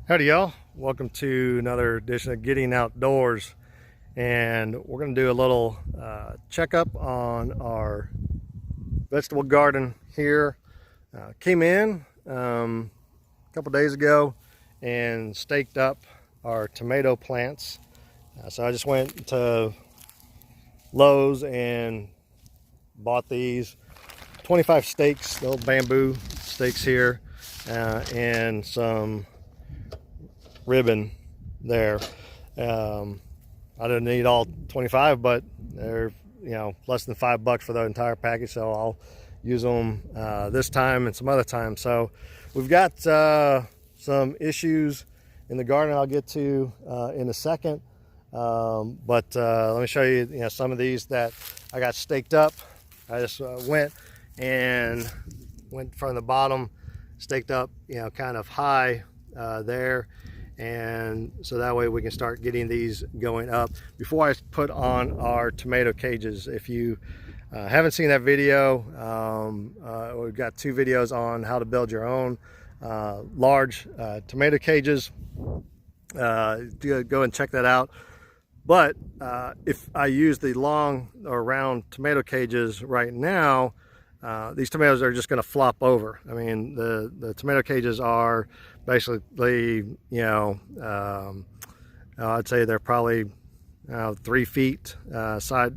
Howdy y'all, welcome to another edition of Getting Outdoors, and we're going to do a little checkup on our vegetable garden here. Came in a couple days ago and staked up our tomato plants. So I just went to Lowe's and bought these 25 stakes, little bamboo stakes here, and some ribbon there. I didn't need all 25, but they're less than $5 for the entire package, so I'll use them this time and some other time. So we've got some issues in the garden I'll get to in a second, but let me show you, some of these that I got staked up. I just went from the bottom, staked up kind of high there, and so that way we can start getting these going up before I put on our tomato cages. If you haven't seen that video, we've got two videos on how to build your own large tomato cages. Go and check that out. But if I use the long or round tomato cages right now, these tomatoes are just going to flop over. I mean, the tomato cages are basically, I'd say they're probably 3 feet side,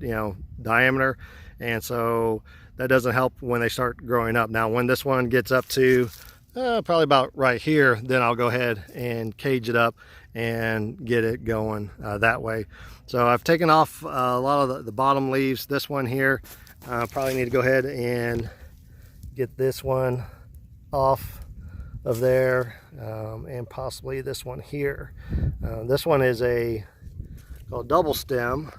diameter, and so that doesn't help when they start growing up. Now, when this one gets up to probably about right here, then I'll go ahead and cage it up and get it going that way. So I've taken off a lot of the bottom leaves. This one here, probably need to go ahead and get this one off of there, and possibly this one here. This one is called double stem,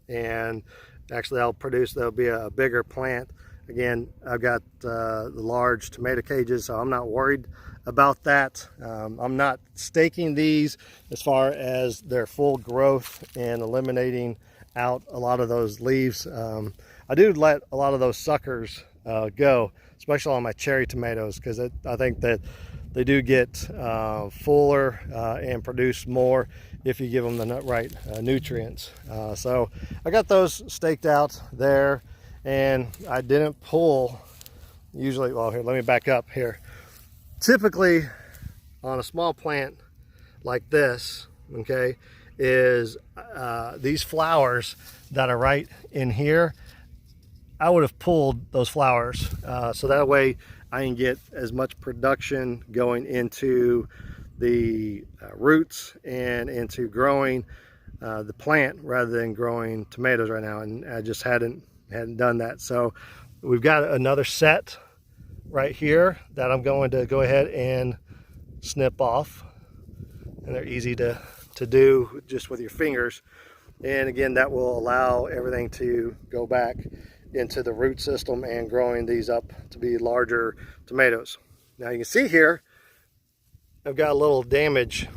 and actually there'll be a bigger plant. Again, I've got the large tomato cages, so I'm not worried about that. I'm not staking these as far as their full growth and eliminating out a lot of those leaves. I do let a lot of those suckers go, especially on my cherry tomatoes, because I think that they do get fuller and produce more if you give them the right nutrients. So I got those staked out there, and I didn't pull. Usually, well, here, let me back up here. Typically on a small plant like this, okay, is these flowers that are right in here, I would have pulled those flowers so that way I can get as much production going into the roots and into growing the plant rather than growing tomatoes right now, and I just hadn't done that. So we've got another set right here that I'm going to go ahead and snip off, and they're easy to do just with your fingers, and again that will allow everything to go back into the root system and growing these up to be larger tomatoes. Now you can see here I've got a little damage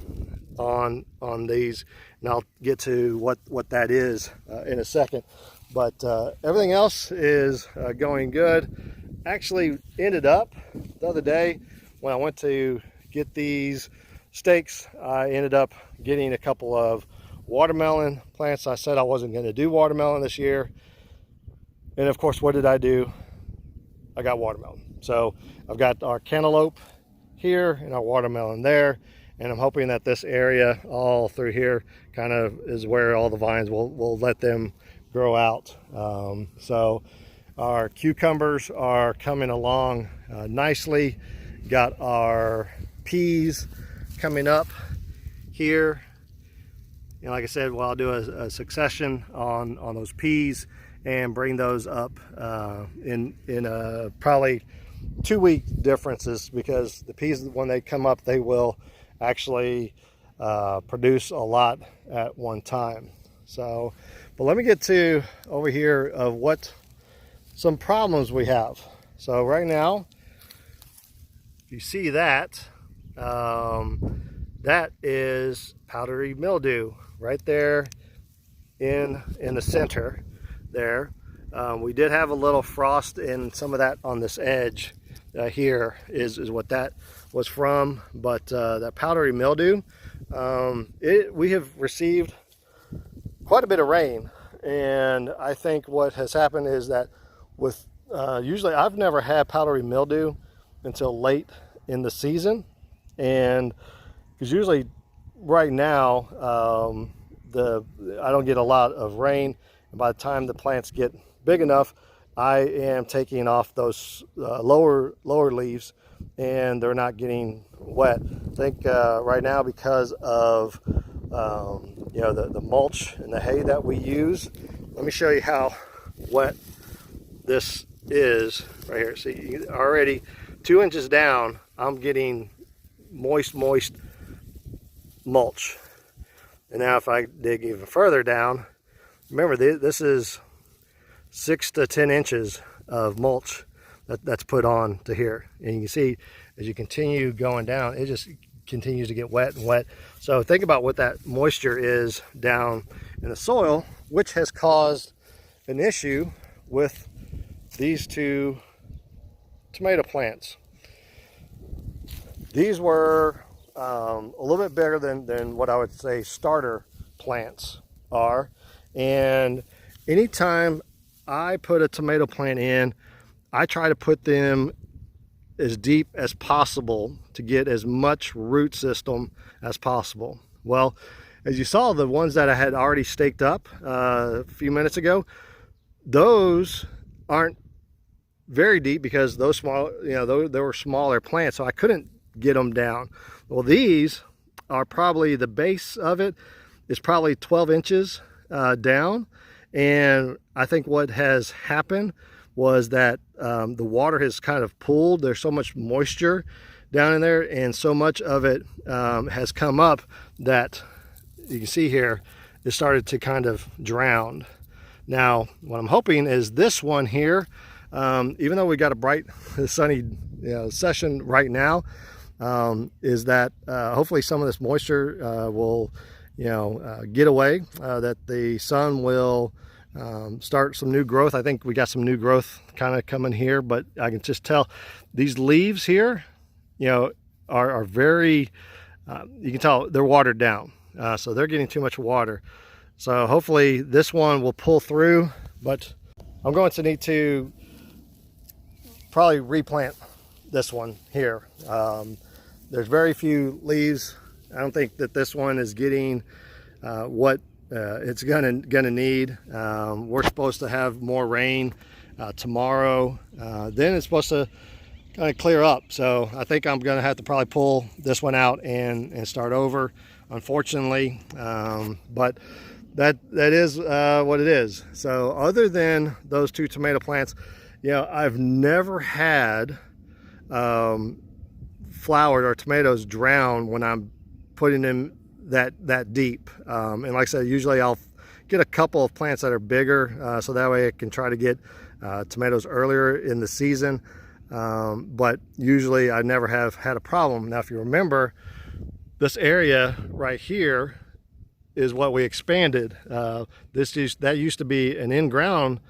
on these, and I'll get to what that is in a second, but everything else is going good. Actually ended up the other day when I went to get these stakes, I ended up getting a couple of watermelon plants. I said I wasn't going to do watermelon this year, and of course, what did I do? I got watermelon. So I've got our cantaloupe here and our watermelon there, and I'm hoping that this area all through here kind of is where all the vines will let them grow out. So our cucumbers are coming along nicely. Got our peas coming up here, and like I said, well, I'll do a succession on those peas and bring those up in probably 2-week differences, because the peas, when they come up, they will actually produce a lot at one time. So, but let me get to over here of what some problems we have. So right now, if you see that, that is powdery mildew right there in the center there. We did have a little frost and some of that on this edge, here is what that was from. But that powdery mildew, we have received quite a bit of rain, and I think what has happened is that with usually I've never had powdery mildew until late in the season, and because usually right now I don't get a lot of rain, and by the time the plants get big enough, I am taking off those lower leaves, and they're not getting wet. I think right now, because of you know, the mulch and the hay that we use. Let me show you how wet this is right here. See, already 2 inches down, I'm getting moist mulch. And now if I dig even further down, remember this is 6 to 10 inches of mulch that's put on to here. And you can see as you continue going down, it just continues to get wet and wet. So think about what that moisture is down in the soil, which has caused an issue with these two tomato plants. These were a little bit bigger than what I would say starter plants are. And anytime I put a tomato plant in, I try to put them as deep as possible to get as much root system as possible. Well, as you saw, the ones that I had already staked up a few minutes ago, those aren't very deep because those small, you know, they were smaller plants, so I couldn't get them down. Well, these are probably, the base of it is probably 12 inches down, and I think what has happened was that the water has kind of pooled. There's so much moisture down in there, and so much of it has come up that you can see here it started to kind of drown. Now what I'm hoping is this one here, even though we got a bright sunny session right now, is that hopefully some of this moisture will get away, that the sun will start some new growth. I think we got some new growth kind of coming here, but I can just tell these leaves here, are very, you can tell they're watered down. So they're getting too much water. So hopefully this one will pull through, but I'm going to need to probably replant this one here. There's very few leaves. I don't think that this one is getting what it's gonna need. We're supposed to have more rain tomorrow. Then it's supposed to kind of clear up. So I think I'm gonna have to probably pull this one out and start over, unfortunately. But that is what it is. So other than those two tomato plants, I've never had flowered or tomatoes drown when I'm putting them that deep. And like I said, usually I'll get a couple of plants that are bigger, so that way I can try to get tomatoes earlier in the season. But usually I never have had a problem. Now, if you remember, this area right here is what we expanded. That used to be an in-ground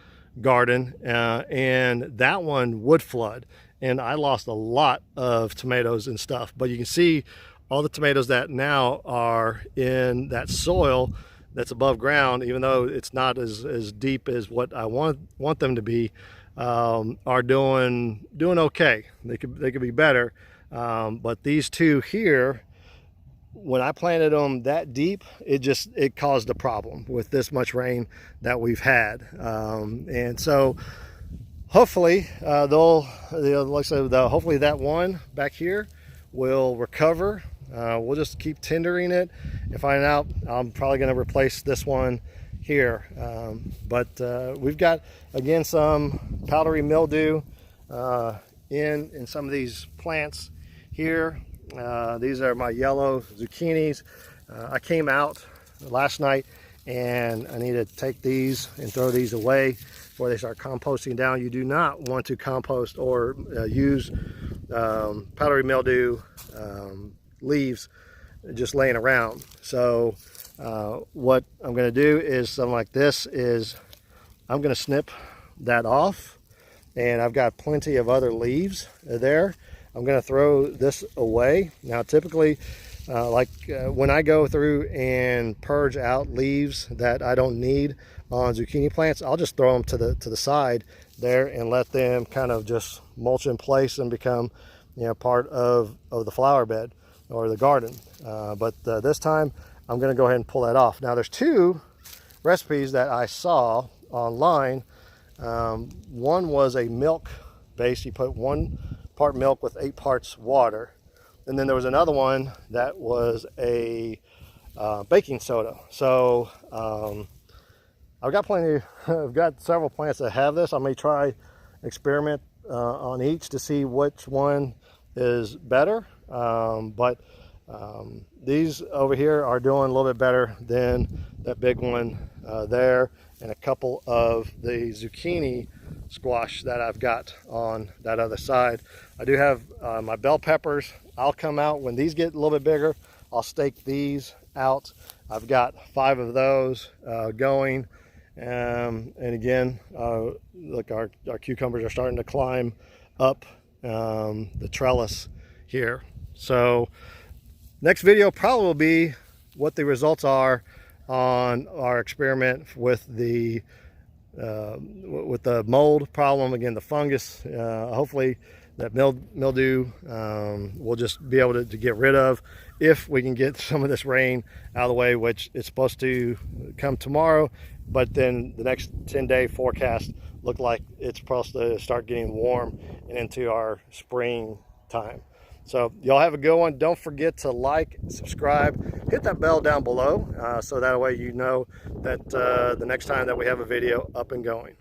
garden, and that one would flood, and I lost a lot of tomatoes and stuff. But you can see all the tomatoes that now are in that soil that's above ground, even though it's not as deep as what I want them to be, are doing okay. They could be better. But these two here, when I planted them that deep, it caused a problem with this much rain that we've had. And so hopefully like I said, hopefully that one back here will recover. We'll just keep tendering it and find out. I'm probably going to replace this one here. But we've got, again, some powdery mildew in some of these plants here. These are my yellow zucchinis. I came out last night and I need to take these and throw these away before they start composting down. You do not want to compost or use powdery mildew leaves just laying around. So what I'm going to do is something like this. Is I'm going to snip that off, and I've got plenty of other leaves there. I'm going to throw this away. Now typically when I go through and purge out leaves that I don't need on zucchini plants, I'll just throw them to the side there and let them kind of just mulch in place and become, you know, part of the flower bed or the garden. But this time I'm going to go ahead and pull that off. Now there's two recipes that I saw online. One was a milk base. You put 1 part milk with 8 parts water. And then there was another one that was a baking soda. So I've got several plants that have this. I may try experiment on each to see which one is better. But these over here are doing a little bit better than that big one there, and a couple of the zucchini squash that I've got on that other side. I do have my bell peppers. I'll come out when these get a little bit bigger. I'll stake these out. I've got 5 of those going. And again, look, our cucumbers are starting to climb up the trellis here. So next video probably will be what the results are on our experiment with the mold problem. Again, the fungus, hopefully that mildew we'll just be able to get rid of if we can get some of this rain out of the way, which is supposed to come tomorrow. But then the next 10-day forecast look like it's supposed to start getting warm and into our spring time. So y'all have a good one. Don't forget to like, subscribe, hit that bell down below so that way you know that the next time that we have a video up and going.